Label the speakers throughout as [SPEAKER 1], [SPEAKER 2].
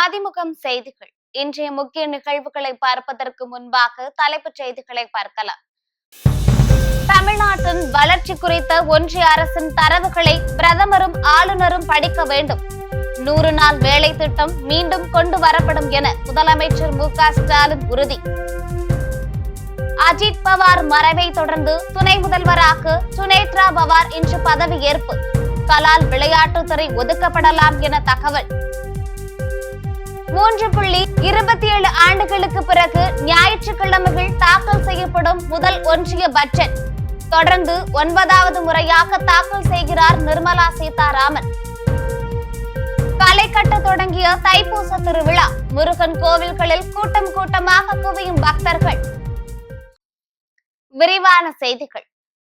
[SPEAKER 1] ஆதிமுகம் செய்திகள். இன்றைய முக்கிய நிகழ்வுகளை பார்ப்பதற்கு முன்பாக தலைப்புச் செய்திகளை பார்க்கலாம். தமிழ்நாட்டின் வளர்ச்சி குறித்த ஒன்றிய அரசின் தரவுகளை பிரதமரும் ஆளுநரும் படிக்க வேண்டும். 100 நாள் வேலை திட்டம் மீண்டும் கொண்டு வரப்படும் என முதலமைச்சர் மு.க.ஸ்டாலின் உறுதி. அஜித் பவார் மறைவை தொடர்ந்து துணை முதல்வராக சுனேத்ரா பவார் இன்று பதவியேற்பு. கலால் விளையாட்டுத்துறை ஒதுக்கப்படலாம் என தகவல். 3.27 ஆண்டுகளுக்கு பிறகு ஞாயிற்றுக்கிழமைகள் தாக்கல் செய்யப்படும் முதல் ஒன்றிய பட்ஜெட். தொடர்ந்து 9வது முறையாக தாக்கல் செய்கிறார் நிர்மலா சீதாராமன். களை கட்ட தொடங்கிய தைப்பூச திருவிழா. முருகன் கோவில்களில் கூட்டம் கூட்டமாக குவியும் பக்தர்கள். விரிவான செய்திகள்.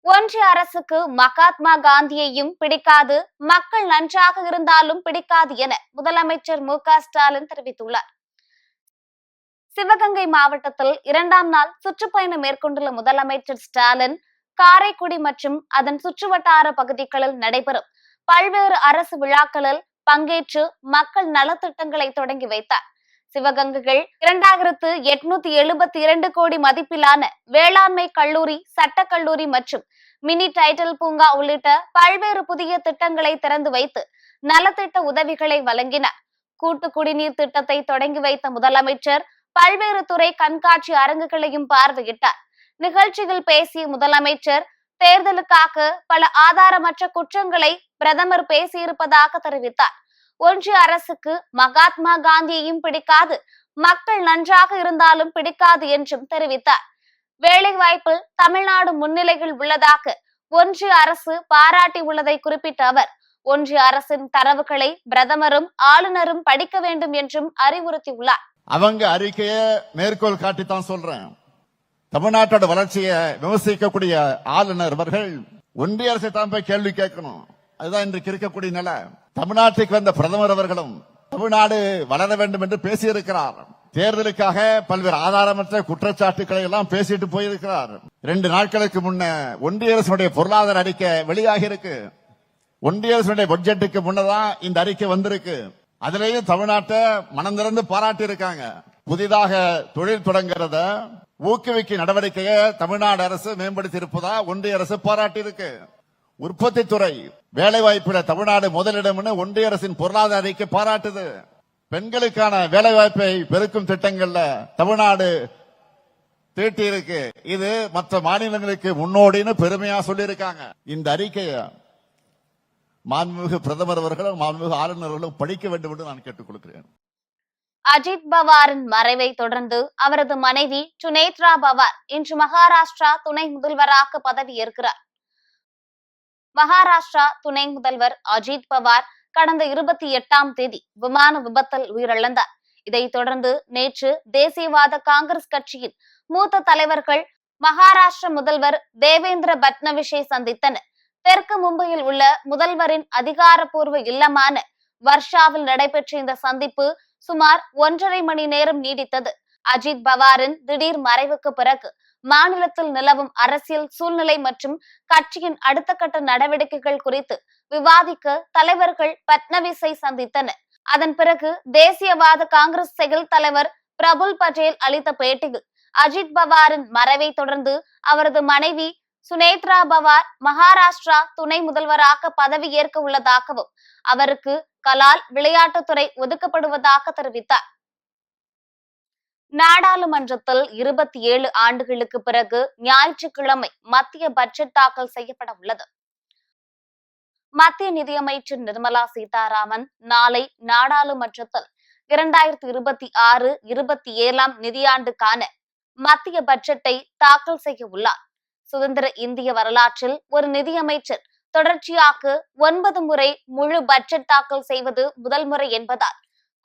[SPEAKER 1] ஒன்றிய அரசுக்கு மகாத்மா காந்தியையும் பிடிக்காது, மக்கள் நன்றாக இருந்தாலும் பிடிக்காது என முதலமைச்சர் மு.க.ஸ்டாலின் தெரிவித்துள்ளார். சிவகங்கை மாவட்டத்தில் 2ஆம் நாள் சுற்றுப்பயணம் மேற்கொண்டுள்ள முதலமைச்சர் ஸ்டாலின் காரைக்குடி மற்றும் அதன் சுற்றுவட்டார பகுதிகளில் நடைபெறும் பல்வேறு அரசு விழாக்களில் பங்கேற்று மக்கள் நலத்திட்டங்களை தொடங்கி வைத்தார். சிவகங்கையில் 2872 கோடி மதிப்பிலான வேளாண்மை கல்லூரி, சட்டக்கல்லூரி மற்றும் மினி டைட்டில் பூங்கா உள்ளிட்ட பல்வேறு புதிய திட்டங்களை திறந்து வைத்து நலத்திட்ட உதவிகளை வழங்கினார். கூட்டு குடிநீர் திட்டத்தை தொடங்கி வைத்த முதலமைச்சர் பல்வேறு துறை கண்காட்சி அரங்குகளையும் பார்வையிட்டார். நிகழ்ச்சியில் பேசிய முதலமைச்சர் தேர்தலுக்காக பல ஆதாரமற்ற குற்றங்களை பிரதமர் பேசியிருப்பதாக தெரிவித்தார். ஒன்றிய அரசுக்கு மகாத்மா காந்தியையும் பிடிக்காது, மக்கள் நன்றாக இருந்தாலும் பிடிக்காது என்றும் தெரிவித்தார். வேலை வாய்ப்பில் தமிழ்நாடு முன்னிலையில் உள்ளதாக ஒன்றிய அரசு பாராட்டி உள்ளதை குறிப்பிட்ட அவர் ஒன்றிய அரசின் தரவுகளை பிரதமரும் ஆளுநரும் படிக்க வேண்டும் என்றும் அறிவுறுத்தியுள்ளார்.
[SPEAKER 2] அவங்க அறிக்கையை மேற்கோள் காட்டித்தான் சொல்றேன். தமிழ்நாட்டோட வளர்ச்சியை விமர்சிக்கக்கூடிய ஆளுநர் அவர்கள் ஒன்றிய அரசை தான் போய் கேள்வி கேட்கணும். அதுதான் இன்றைக்கு இருக்கக்கூடிய நிலை. தமிழ்நாட்டுக்கு வந்த பிரதமர் அவர்களும் தமிழ்நாடு வளர வேண்டும் என்று பேசியிருக்கிறார். தேர்தலுக்காக பல்வேறு ஆதாரமற்ற குற்றச்சாட்டுக்களை எல்லாம் பேசிட்டு போயிருக்கிறார். 2 நாட்களுக்கு முன்ன ஒன்றிய அரசுடைய பொருளாதார அறிக்கை வெளியாகி இருக்கு. ஒன்றிய அரசுடைய பட்ஜெட்டுக்கு முன்னதான் இந்த அறிக்கை வந்திருக்கு. அதிலேயும் தமிழ்நாட்டை மனம் திறந்து பாராட்டி இருக்காங்க. புதிதாக தொழில் தொடங்குறத ஊக்குவிக்கும் நடவடிக்கையை தமிழ்நாடு அரசு மேம்படுத்தி இருப்பதா ஒன்றிய அரசு பாராட்டி இருக்கு. உற்பத்தி துறை, வேலை வாய்ப்புல தமிழ்நாடு முதலிடம் ஒன்றிய அரசின் பொருளாதார அறிக்கை பாராட்டுது. பெண்களுக்கான வேலை வாய்ப்பை பெருக்கும் திட்டங்கள்ல தமிழ்நாடு தீட்டி இருக்கு. இது மற்ற மாநிலங்களுக்கு முன்னோடின்னு பெருமையா சொல்லியிருக்காங்க. இந்த அறிக்கைய மாண்புமிகு பிரதமர் அவர்களும் மாண்புமிகு ஆளுநர்களும் படிக்க வேண்டும் என்று நான் கேட்டுக் கொள்கிறேன்.
[SPEAKER 1] அஜித் பவாரின் மறைவை தொடர்ந்து அவரது மனைவி சுனேத்ரா பவார் இன்று மகாராஷ்டிரா துணை முதல்வராக பதவியேற்கிறார். மகாராஷ்டிரா துணை முதல்வர் அஜித் பவார் கடந்த 28ஆம் தேதி விமான விபத்தில் உயிரிழந்தார். இதைத் தொடர்ந்து நேற்று தேசியவாத காங்கிரஸ் கட்சியின் மூத்த தலைவர்கள் மகாராஷ்டிர முதல்வர் தேவேந்திர பட்னவிஸை சந்தித்தனர். தெற்கு மும்பையில் உள்ள முதல்வரின் அதிகாரப்பூர்வ இல்லமான வர்ஷாவில் நடைபெற்ற இந்த சந்திப்பு சுமார் 1.5 மணி நேரம் நீடித்தது. அஜித் பவாரின் திடீர் மறைவுக்கு பிறகு மாநிலத்தில் நிலவும் அரசியல் சூழ்நிலை மற்றும் கட்சியின் அடுத்த கட்ட நடவடிக்கைகள் குறித்து விவாதிக்க தலைவர்கள் பட்னவிஸை சந்தித்தனர். அதன் பிறகு தேசியவாத காங்கிரஸ் செயல் தலைவர் பிரபுல் பட்டேல் அளித்த பேட்டியில் அஜித் பவாரின் மறைவை தொடர்ந்து அவரது மனைவி சுனேத்ரா பவார் மகாராஷ்டிரா துணை முதல்வராக பதவியேற்க உள்ளதாகவும் அவருக்கு கலால் விளையாட்டுத்துறை ஒதுக்கப்படுவதாக தெரிவித்தார். நாடாளுமன்றத்தில் 27 ஆண்டுகளுக்கு பிறகு ஞாயிற்றுக்கிழமை மத்திய பட்ஜெட் தாக்கல் செய்யப்பட உள்ளது. மத்திய நிதியமைச்சர் நிர்மலா சீதாராமன் நாளை நாடாளுமன்றத்தில் 2026-27 நிதியாண்டுக்கான மத்திய பட்ஜெட்டை தாக்கல் செய்ய உள்ளார். சுதந்திர இந்திய வரலாற்றில் ஒரு நிதியமைச்சர் தொடர்ச்சியாக 9 முறை முழு பட்ஜெட் தாக்கல் செய்வது முதல் முறை என்பதால்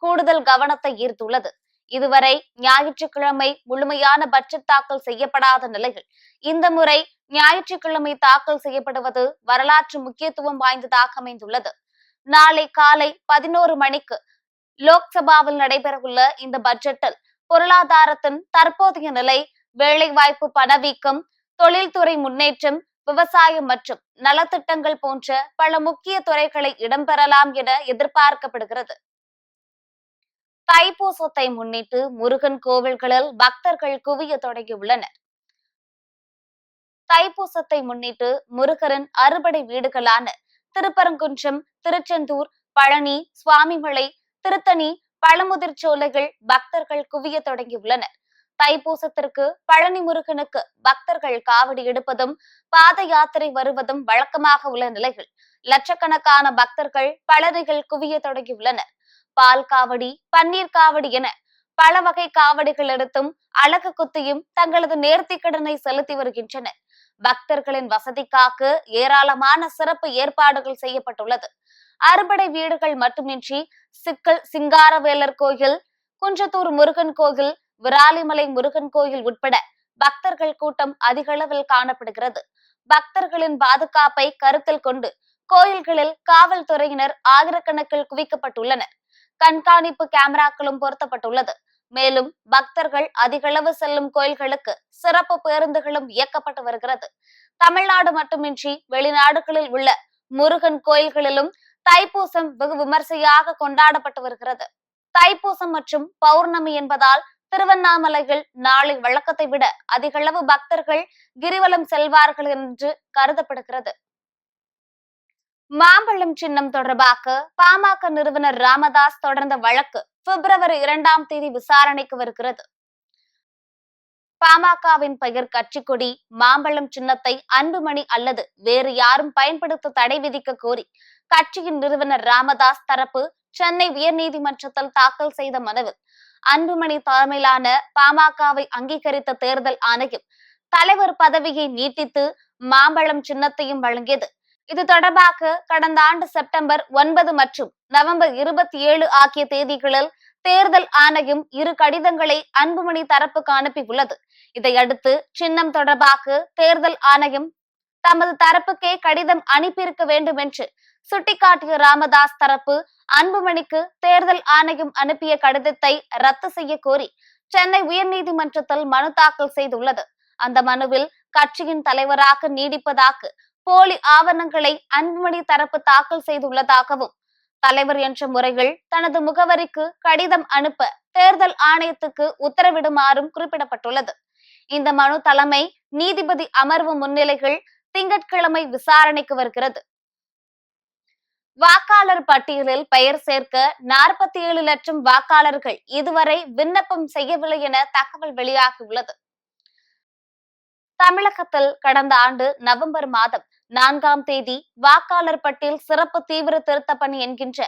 [SPEAKER 1] கூடுதல் கவனத்தை ஈர்த்துள்ளது. இதுவரை ஞாயிற்றுக்கிழமை முழுமையான பட்ஜெட் தாக்கல் செய்யப்படாத நிலையில் இந்த முறை ஞாயிற்றுக்கிழமை தாக்கல் செய்யப்படுவது வரலாற்று முக்கியத்துவம் வாய்ந்ததாக அமைந்துள்ளது. நாளை காலை 11 மணிக்கு லோக்சபாவில் நடைபெறவுள்ள இந்த பட்ஜெட்டில் பொருளாதாரத்தின் தற்போதைய நிலை, வேலைவாய்ப்பு, பணவீக்கம், தொழில்துறை முன்னேற்றம், விவசாயம் மற்றும் நலத்திட்டங்கள் போன்ற பல முக்கிய துறைகளை இடம்பெறலாம் என எதிர்பார்க்கப்படுகிறது. தைப்பூசத்தை முன்னிட்டு முருகன் கோவில்களில் பக்தர்கள் குவிய தொடங்கியுள்ளனர். தைப்பூசத்தை முன்னிட்டு முருகரின் அறுபடை வீடுகளான திருப்பரங்குன்றம், திருச்செந்தூர், பழனி, சுவாமிமலை, திருத்தணி, பழமுதிர்ச்சோலைகள் பக்தர்கள் குவிய தொடங்கியுள்ளனர். தைப்பூசத்திற்கு பழனி முருகனுக்கு பக்தர்கள் காவடி எடுப்பதும் பாத யாத்திரை வருவதும் வழக்கமாக உள்ள நிலையில் லட்சக்கணக்கான பக்தர்கள் பழனிகள் குவிய தொடங்கியுள்ளனர். பால் காவடி, பன்னீர் காவடி என பல வகை காவடிகள் எடுத்தும் அழகு குத்தியும் தங்களது நேர்த்திக்கடனை செலுத்தி வருகின்றனர். பக்தர்களின் வசதிக்காக ஏராளமான சிறப்பு ஏற்பாடுகள் செய்யப்பட்டுள்ளது. அறுபடை வீடுகள் மட்டுமின்றி சிங்காரவேலர் கோயில், குன்றத்தூர் முருகன் கோயில், விராலிமலை முருகன் கோயில் உட்பட பக்தர்கள் கூட்டம் அதிக அளவில் காணப்படுகிறது. பக்தர்களின் பாதுகாப்பை கருத்தில் கொண்டு கோயில்களில் காவல்துறையினர் ஆயிரக்கணக்கில் குவிக்கப்பட்டுள்ளனர். கண்காணிப்பு கேமராக்களும் பொருத்தப்பட்டுள்ளது. மேலும் பக்தர்கள் அதிகளவு செல்லும் கோயில்களுக்கு சிறப்பு பேருந்துகளும் இயக்கப்பட்டு வருகிறது. தமிழ்நாடு மட்டுமின்றி வெளிநாடுகளில் உள்ள முருகன் கோயில்களிலும் தைப்பூசம் வெகு விமர்சையாக கொண்டாடப்பட்டு வருகிறது. தைப்பூசம் மற்றும் பௌர்ணமி என்பதால் திருவண்ணாமலையில் நாளை வழக்கத்தை விட அதிகளவு பக்தர்கள் கிரிவலம் செல்வார்கள் என்று கருதப்படுகிறது. மாம்பழம் சின்னம் தொடர்பாக பாமக நிறுவனர் ராமதாஸ் தொடர்ந்த வழக்கு பிப்ரவரி 2 விசாரணைக்கு வருகிறது. பாமகவின் பெயர், கட்சிக்கொடி, மாம்பழம் சின்னத்தை அன்புமணி அல்லது வேறு யாரும் பயன்படுத்த தடை விதிக்க கோரி கட்சியின் நிறுவனர் ராமதாஸ் தரப்பு சென்னை உயர்நீதிமன்றத்தில் தாக்கல் செய்த மனுவில் அன்புமணி தலைமையிலான பாமகவை அங்கீகரித்த தேர்தல் ஆணையம் தலைவர் பதவியை நீட்டித்து மாம்பழம் சின்னத்தையும் வழங்கியது. இது தொடர்பாக கடந்த ஆண்டு செப்டம்பர் 9 மற்றும் நவம்பர் 27 ஆகிய தேதிகளில் தேர்தல் ஆணையம் 2 கடிதங்களை அன்புமணி தரப்புக்கு அனுப்பியுள்ளது. இதையடுத்து சின்னம் தொடர்பாக தேர்தல் ஆணையம் தமது தரப்புக்கே கடிதம் அனுப்பியிருக்க வேண்டும் என்று சுட்டிக்காட்டிய ராமதாஸ் தரப்பு அன்புமணிக்கு தேர்தல் ஆணையம் அனுப்பிய கடிதத்தை ரத்து செய்ய கோரி சென்னை உயர்நீதிமன்றத்தில் மனு தாக்கல் செய்துள்ளது. அந்த மனுவில் கட்சியின் தலைவராக நீடிப்பதாக போலி ஆவணங்களை அன்புமணி தரப்பு தாக்கல் செய்துள்ளதாகவும், தலைவர் என்ற முறையில் தனது முகவரிக்கு கடிதம் அனுப்ப தேர்தல் ஆணையத்துக்கு உத்தரவிடுமாறும் குறிப்பிடப்பட்டுள்ளது. இந்த மனு தலைமை நீதிபதி அமர்வு முன்னிலையில் திங்கட்கிழமை விசாரணைக்கு வருகிறது. வாக்காளர் பட்டியலில் பெயர் சேர்க்க 47 லட்சம் வாக்காளர்கள் இதுவரை விண்ணப்பம் செய்யவில்லை என தகவல் வெளியாகியுள்ளது. தமிழகத்தில் கடந்த ஆண்டு நவம்பர் மாதம் 4 வாக்காளர் பட்டியல் சிறப்பு தீவிர திருத்த பணி என்கின்ற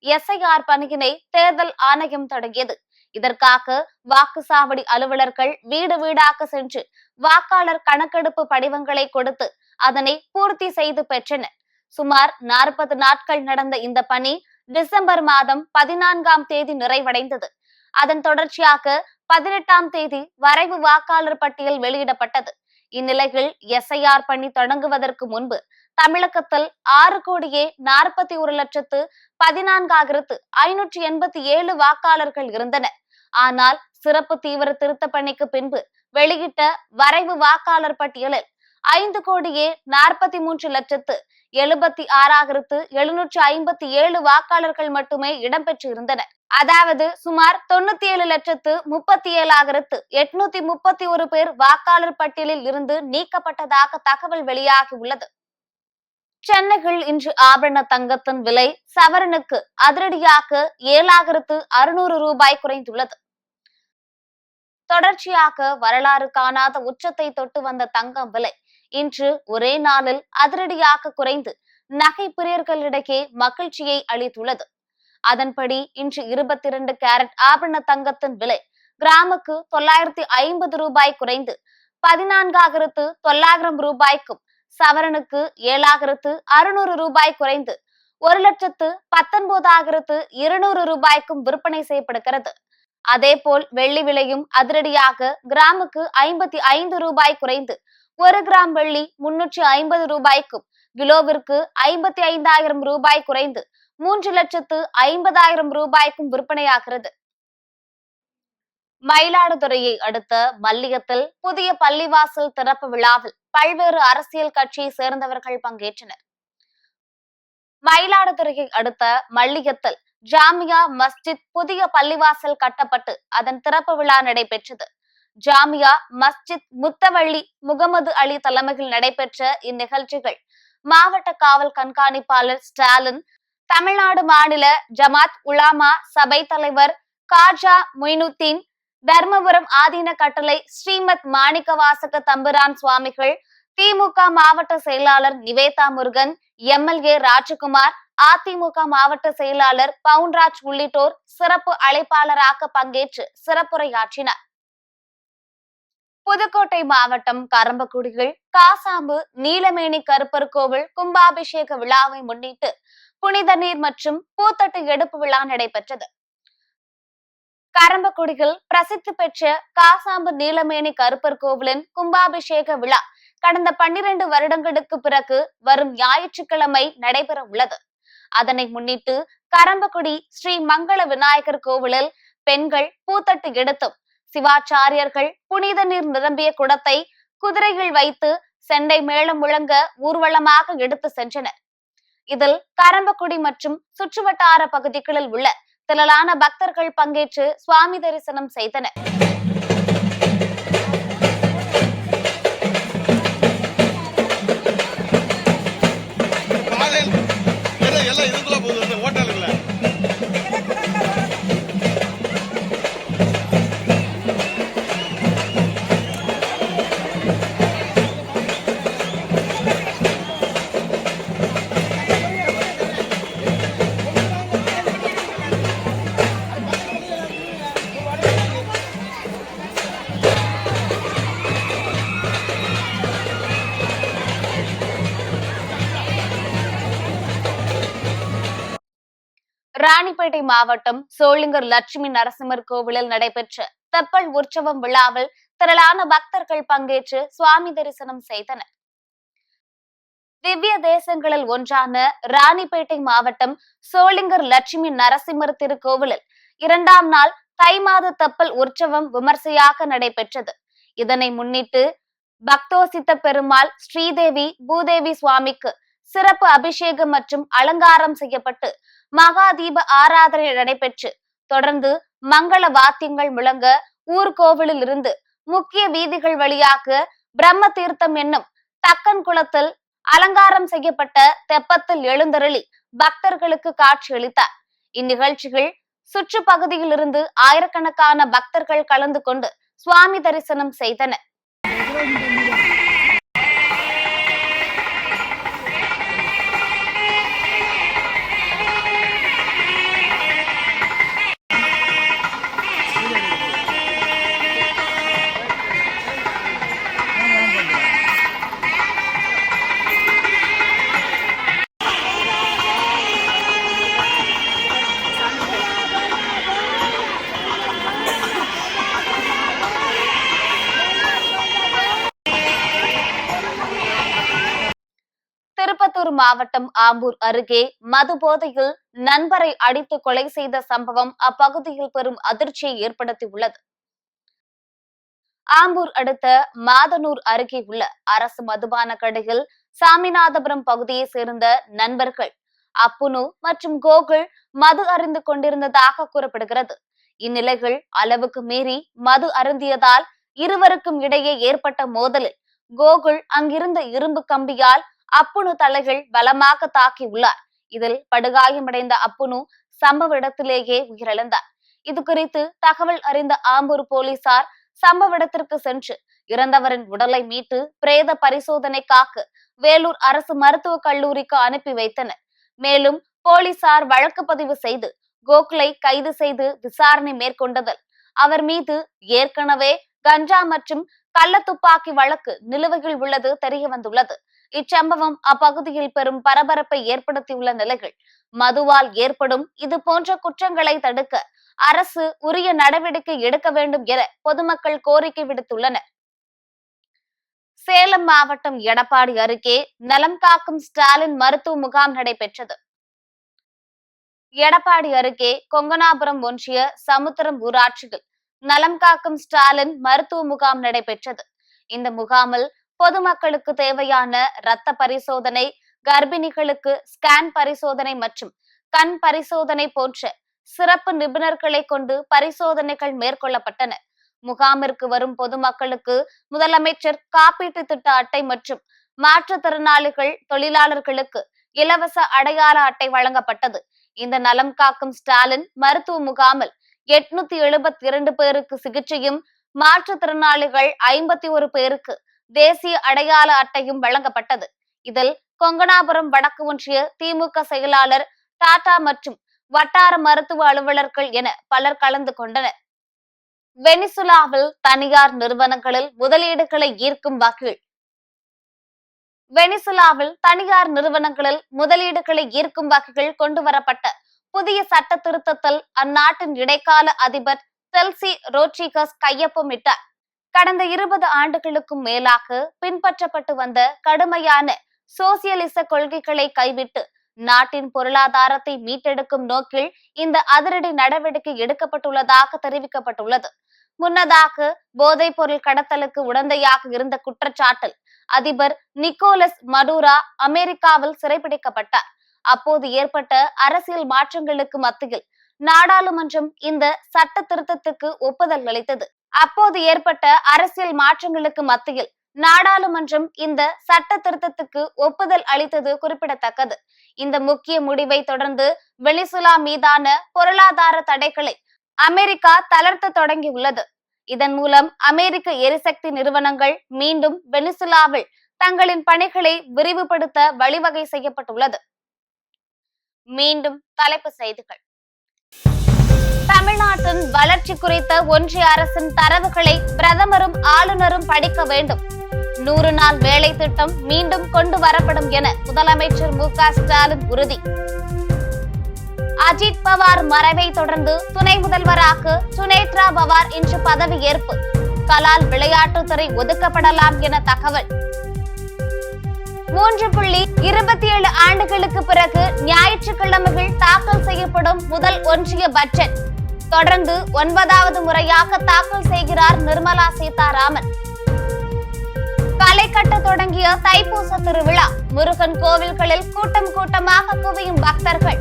[SPEAKER 1] SIR பணியினை தேர்தல் ஆணையம் தொடங்கியது. இதற்காக வாக்குச்சாவடி அலுவலர்கள் வீடு வீடாக சென்று வாக்காளர் கணக்கெடுப்பு படிவங்களை கொடுத்து அதனை பூர்த்தி செய்து பெற்றனர். சுமார் 40 நாட்கள் நடந்த இந்த பணி டிசம்பர் மாதம் 14 நிறைவடைந்தது. அதன் தொடர்ச்சியாக 18 வரைவு வாக்காளர் பட்டியல் வெளியிடப்பட்டது. இந்நிலையில் SIR பணி தொடங்குவதற்கு முன்பு தமிழகத்தில் 6,41,14,587 வாக்காளர்கள் இருந்தனர். ஆனால் சிறப்பு தீவிர திருத்த பணிக்கு பின்பு வெளியிட்ட வரைவு வாக்காளர் பட்டியலில் 5,43,76,757 வாக்காளர்கள் மட்டுமே இடம்பெற்று இருந்தனர். அதாவது சுமார் 97,37,831 பேர் வாக்காளர் பட்டியலில் இருந்து நீக்கப்பட்டதாக தகவல் வெளியாகியுள்ளது. சென்னையில் இன்று ஆபரண தங்கத்தின் விலை சவரனுக்கு அதிரடியாக 7,600 ரூபாய் குறைந்துள்ளது. தொடர்ச்சியாக வரலாறு காணாத உச்சத்தை தொட்டு வந்த தங்கம் விலை இன்று ஒரே நாளில் அதிரடியாக குறைந்து நகை பிரியர்களிடையே மகிழ்ச்சியை அளித்துள்ளது. அதன்படி இன்று 22 கேரட் ஆபரண தங்கத்தின் விலை கிராமுக்கு 950 ரூபாய் குறைந்து 14,900 ரூபாய்க்கும், சவரனுக்கு 7,600 ரூபாய் குறைந்து 1,19,200 ரூபாய்க்கும் விற்பனை செய்யப்படுகிறது. அதேபோல் வெள்ளி விலையும் அதிரடியாக கிராமுக்கு 55 ரூபாய் குறைந்து 1 கிராம் வெள்ளி 350 ரூபாய்க்கும், கிலோவிற்கு 55,000 ரூபாய் குறைந்து 3,50,000 ரூபாய்க்கும் விற்பனையாகிறது. மயிலாடுதுறையை அடுத்த மல்லியத்தில் புதிய பள்ளிவாசல் திறப்பு விழாவில் பல்வேறு அரசியல் கட்சியை சேர்ந்தவர்கள் பங்கேற்றனர். மயிலாடுதுறையை அடுத்த மல்லியத்தில் ஜாமியா மஸ்ஜித் புதிய பள்ளிவாசல் கட்டப்பட்டு அதன் திறப்பு விழா நடைபெற்றது. ஜாமியா மஸ்ஜித் முத்தவள்ளி முகமது அலி தலைமையில் நடைபெற்ற இந்நிகழ்ச்சிகள் மாவட்ட காவல் கண்காணிப்பாளர் ஸ்டாலின், தமிழ்நாடு மாநில ஜமாத் உலாமா சபை தலைவர் காஜா மொய்னுத்தீன், தர்மபுரம் ஆதீன கட்டளை ஸ்ரீமத் மாணிக்கவாசக தம்பிரான் சுவாமிகள், திமுக மாவட்ட செயலாளர் நிவேதா முருகன், எம்எல்ஏ ராஜகுமார், அதிமுக மாவட்ட செயலாளர் பவுன்ராஜ் உள்ளிட்டோர் சிறப்பு அழைப்பாளராக பங்கேற்று சிறப்புரையாற்றினர். புதுக்கோட்டை மாவட்டம் கரம்பக்குடியில் காசாம்பு நீலமேனி கருப்பர் கோவில் கும்பாபிஷேக விழாவை முன்னிட்டு புனித நீர் மற்றும் பூத்தட்டு எடுப்பு விழா நடைபெற்றது. கரம்பக்குடியில் பிரசித்தி பெற்ற காசாம்பு நீலமேனி கருப்பர் கோவிலின் கும்பாபிஷேக விழா கடந்த 12 வருடங்களுக்கு பிறகு வரும் ஞாயிற்றுக்கிழமை நடைபெற உள்ளது. அதனை முன்னிட்டு கரம்பக்குடி ஸ்ரீ மங்கள விநாயகர் கோவிலில் பெண்கள் பூத்தட்டு எடுத்தும், சிவாச்சாரியர்கள் புனித நீர் நிரம்பிய குடத்தை குதிரையில் வைத்து செண்டை மேளம் முழங்க ஊர்வலமாக எடுத்து சென்றனர். இதில் கரம்பக்குடி மற்றும் சுற்றுவட்டார பகுதிகளில் உள்ள திரளான பக்தர்கள் பங்கேற்று சுவாமி தரிசனம் செய்தனர். ராணிப்பேட்டை மாவட்டம் சோளிங்கர் லட்சுமி நரசிம்மர் கோவிலில் நடைபெற்ற தெப்பல் உற்சவம் விழாவில் திரளான பக்தர்கள் பங்கேற்று சுவாமி தரிசனம் செய்தனர். திவ்ய தேசங்களில் ஒன்றான ராணிப்பேட்டை மாவட்டம் சோளிங்கர் லட்சுமி நரசிம்மர் திருக்கோவிலில் 2ஆம் நாள் தை மாத தெப்பல் உற்சவம் விமர்சையாக நடைபெற்றது. இதனை முன்னிட்டு பக்தோசித்த பெருமாள் ஸ்ரீதேவி பூதேவி சுவாமிக்கு சிறப்பு அபிஷேகம் மற்றும் அலங்காரம் செய்யப்பட்டு மகாதீப ஆராதனை நடைபெற்று தொடர்ந்து மங்கள வாத்தியங்கள் முழங்க ஊர்கோவிலில் இருந்து முக்கிய வீதிகள் வழியாக பிரம்ம தீர்த்தம் என்னும் தக்கன் குளத்தில் அலங்காரம் செய்யப்பட்ட தெப்பத்தில் எழுந்தருளி பக்தர்களுக்கு காட்சியளித்தார். இந்நிகழ்ச்சிகள் சுற்று பகுதியில் இருந்து ஆயிரக்கணக்கான பக்தர்கள் கலந்து கொண்டு சுவாமி தரிசனம் செய்தனர். திருப்பத்தூர் மாவட்டம் ஆம்பூர் அருகே மது போதையில் நண்பரை அடித்து கொலை செய்த சம்பவம் அப்பகுதியில் பெரும் அதிர்ச்சியை ஏற்படுத்தியுள்ளது. ஆம்பூர் அடுத்த மாதனூர் அருகே உள்ள அரசு மதுபான கடையில் சாமிநாதபுரம் பகுதியை சேர்ந்த நண்பர்கள் அப்புனு மற்றும் கோகுல் மது அருந்து கொண்டிருந்ததாக கூறப்படுகிறது. இந்நிலையில் அளவுக்கு மீறி மது அருந்தியதால் இருவருக்கும் இடையே ஏற்பட்ட மோதலில் கோகுல் அங்கிருந்த இரும்பு கம்பியால் அப்புனு தலைகள் பலமாக தாக்கி உள்ளார். இதில் படுகாயமடைந்த அப்புனு சம்பவ இடத்திலேயே உயிரிழந்தார். இது குறித்து தகவல் அறிந்த ஆம்பூர் போலீசார் சம்பவ இடத்திற்கு சென்று இறந்தவரின் உடலை மீட்டு பிரேத பரிசோதனைக்காக வேலூர் அரசு மருத்துவக் கல்லூரிக்கு அனுப்பி வைத்தனர். மேலும் போலீசார் வழக்கு பதிவு செய்து கோகுலை கைது செய்து விசாரணை மேற்கொண்டதில் அவர் மீது ஏற்கனவே கஞ்சா மற்றும் கள்ளத்துப்பாக்கி வழக்கு நிலுவையில் உள்ளது தெரிய வந்துள்ளது. இச்சம்பவம் அப்பகுதியில் பெரும் பரபரப்பை ஏற்படுத்தியுள்ள நிலையில் மதுவால் ஏற்படும் இது போன்ற குற்றங்களை தடுக்க அரசு உரிய நடவடிக்கை எடுக்க வேண்டும் என பொதுமக்கள் கோரிக்கை விடுத்துள்ளனர். சேலம் மாவட்டம் எடப்பாடி அருகே நலம் காக்கும் ஸ்டாலின் மருத்துவ முகாம் நடைபெற்றது. எடப்பாடி அருகே கொங்கனாபுரம் ஒன்றிய சமுத்திரம் ஊராட்சியில் நலம் காக்கும் ஸ்டாலின் மருத்துவ முகாம் நடைபெற்றது. இந்த முகாமில் பொதுமக்களுக்கு தேவையான இரத்த பரிசோதனை, கர்ப்பிணிகளுக்கு ஸ்கேன் பரிசோதனை மற்றும் கண் பரிசோதனை போன்ற சிறப்பு நிபுணர்களை கொண்டு பரிசோதனைகள் மேற்கொள்ளப்பட்டன. முகாமிற்கு வரும் பொதுமக்களுக்கு முதலமைச்சர் காப்பீட்டு திட்ட அட்டை மற்றும் மாற்றுத்திறனாளிகள் தொழிலாளர்களுக்கு இலவச அடையாள அட்டை வழங்கப்பட்டது. இந்த நலம் காக்கும் ஸ்டாலின் மருத்துவ முகாமில் 872 பேருக்கு சிகிச்சையும், மாற்றுத்திறனாளிகள் 51 பேருக்கு தேசிய அடையாள அட்டையும் வழங்கப்பட்டது. இதில் கொங்கணாபுரம் வடக்கு ஒன்றிய திமுக செயலாளர் டாடா மற்றும் வட்டார மருத்துவ அலுவலர்கள் என பலர் கலந்து கொண்டனர். வெனிசுலாவில் தனியார் நிறுவனங்களில் முதலீடுகளை ஈர்க்கும் வகையில் கொண்டுவரப்பட்ட புதிய சட்ட திருத்தத்தில் அந்நாட்டின் இடைக்கால அதிபர் செல்சி ரோட்ரிகஸ் கையொப்பமிட்டார். கடந்த 20 ஆண்டுகளுக்கும் மேலாக பின்பற்றப்பட்டு வந்த கடுமையான சோசியலிச கொள்கைகளை கைவிட்டு நாட்டின் பொருளாதாரத்தை மீட்டெடுக்கும் நோக்கில் இந்த அதிரடி நடவடிக்கை எடுக்கப்பட்டுள்ளதாக தெரிவிக்கப்பட்டுள்ளது. முன்னதாக போதைப் பொருள் கடத்தலுக்கு உடந்தையாக இருந்த குற்றச்சாட்டில் அதிபர் நிக்கோலஸ் மடூரோ அமெரிக்காவில் சிறைப்பிடிக்கப்பட்டார். அப்போது ஏற்பட்ட அரசியல் மாற்றங்களுக்கு மத்தியில் நாடாளுமன்றம் இந்த சட்ட திருத்தத்துக்கு ஒப்புதல் அளித்தது. குறிப்பிடத்தக்கது. இந்த முக்கிய முடிவை தொடர்ந்து வெனிசுலா மீதான பொருளாதார தடைகளை அமெரிக்கா தளர்த்த தொடங்கியுள்ளது. இதன் மூலம் அமெரிக்க எரிசக்தி நிறுவனங்கள் மீண்டும் வெனிசுலாவில் தங்களின் பணிகளை விரிவுபடுத்த வழிவகை செய்யப்பட்டுள்ளது. மீண்டும் தலைப்புச் செய்திகள். தமிழ்நாட்டின் வளர்ச்சி குறித்த ஒன்றிய அரசின் தரவுகளை பிரதமரும் ஆளுநரும் படிக்க வேண்டும். 100 நாள் வேலை திட்டம் மீண்டும் கொண்டு வரப்படும் என முதலமைச்சர் மு.க. ஸ்டாலின் உறுதி. அஜித் பவார் மறைவை தொடர்ந்து துணை முதல்வராக சுனேத்ரா பவார் இன்று பதவி ஏற்பு. கலால் விளையாட்டுத்துறை ஒதுக்கப்படலாம் என தகவல். 3.27 ஆண்டுகளுக்கு பிறகு ஞாயிற்றுக்கிழமைகள் தாக்கல் செய்யப்படும் முதல் ஒன்றிய பட்ஜெட். தொடர்ந்து 9வது முறையாக தாக்கல் செய்கிறார் நிர்மலா சீதாராமன். களை கட்ட தொடங்கிய தைப்பூச திருவிழா. முருகன் கோவில்களில் கூட்டம் கூட்டமாக குவியும் பக்தர்கள்.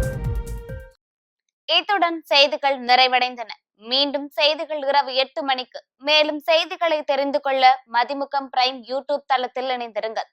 [SPEAKER 1] இத்துடன் செய்திகள் நிறைவடைந்தன. மீண்டும் செய்திகள் இரவு 8 மணிக்கு. மேலும் செய்திகளை தெரிந்து கொள்ள மதிமுகம் பிரைம் யூடியூப் தளத்தில் இணைந்திருங்கள்.